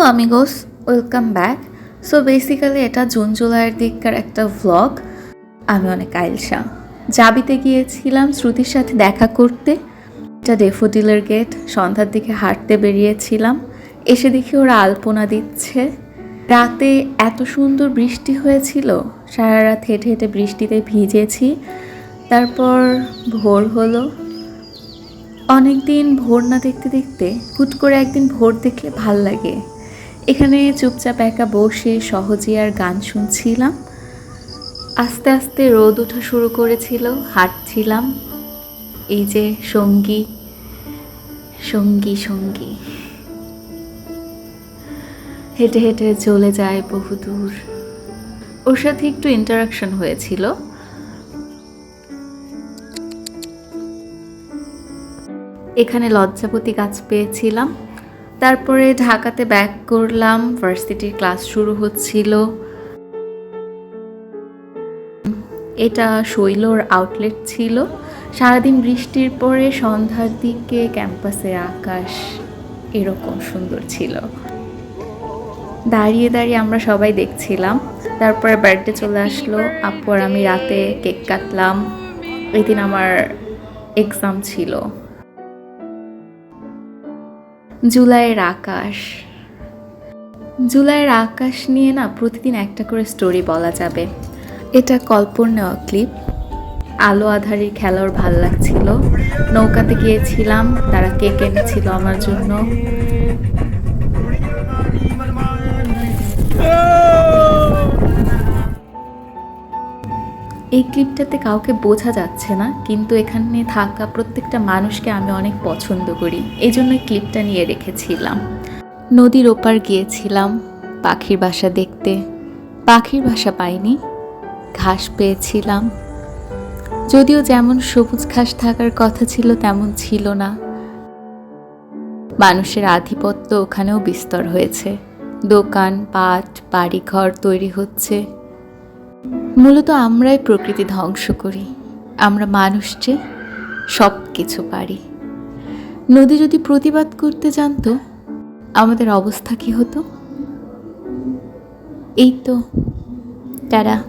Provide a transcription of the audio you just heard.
আমিগোস, welcome back. So basically এটা June জুলাইয়ের দিককার একটা ভ্লগ। আমি অনেক আইলসা। জাবিতে গিয়েছিলাম শ্রুতির সাথে দেখা করতে। এটা ডেফোডিলের গেট। সন্ধ্যার দিকে হাঁটতে বেরিয়েছিলাম, এসে দেখি ওরা আলপনা দিচ্ছে। রাতে এত সুন্দর বৃষ্টি হয়েছিল, সারা রাত হেঁটে হেঁটে বৃষ্টিতে ভিজেছি। তারপর ভোর হলো। অনেক দিন ভোর না দেখতে দেখতে হুট করে একদিন ভোর দেখলে ভাল লাগে। এখানে চুপচাপ একা বসে সহজিয়ার গান শুনছিলাম। আস্তে আস্তে রোদ ওঠা শুরু করেছিল, হাঁটছিলাম। এই যে সঙ্গী সঙ্গী সঙ্গী হেঁটে হেঁটে চলে যায় বহুদূর। ওর সাথে একটু ইন্টারাকশন হয়েছিল। এখানে লজ্জাপতি গাছ পেয়েছিলাম। তারপরে ঢাকাতে ব্যাক করলাম, ভার্সিটির ক্লাস শুরু হচ্ছিল। এটা শৈলর আউটলেট ছিল। সারাদিন বৃষ্টির পরে সন্ধ্যার দিকে ক্যাম্পাসের আকাশ এরকম সুন্দর ছিল। দাঁড়িয়ে দাঁড়িয়ে আমরা সবাই দেখছিলাম। তারপরে বার্থডে চলে আসলো। আপু আর আমি রাতে কেক কাটলাম। ওই দিন আমার এক্সাম ছিল। জুলাইয়ের আকাশ। জুলাইয়ের আকাশ নিয়ে না প্রতিদিন একটা করে স্টোরি বলা যাবে। এটা কল্পর নেওয়া ক্লিপ। আলো আধারির খেলার ভাল লাগছিল। নৌকাতে গিয়েছিলাম, তারা কেক এনেছিল আমার জন্য। এই ক্লিপটাতে কাউকে বোঝা যাচ্ছে না, কিন্তু এখানে থাকা প্রত্যেকটা মানুষকে আমি অনেক পছন্দ করি, এই জন্য ক্লিপটা নিয়ে রেখেছিলাম। নদীর ওপার গিয়েছিলাম পাখির বাসা দেখতে। পাখির বাসা পাইনি, ঘাস পেয়েছিলাম। যদিও যেমন সবুজ ঘাস থাকার কথা ছিল তেমন ছিল না। মানুষের আধিপত্য ওখানেও বিস্তর হয়েছে। দোকান পাট বাড়িঘর তৈরি হচ্ছে। মূলত আমরাই প্রকৃতি ধ্বংস করি। আমরা মানুষ যে সব কিছু পারি। নদী যদি প্রতিবাদ করতে জানতো, আমাদের অবস্থা কি হতো? এই তো, টাটা।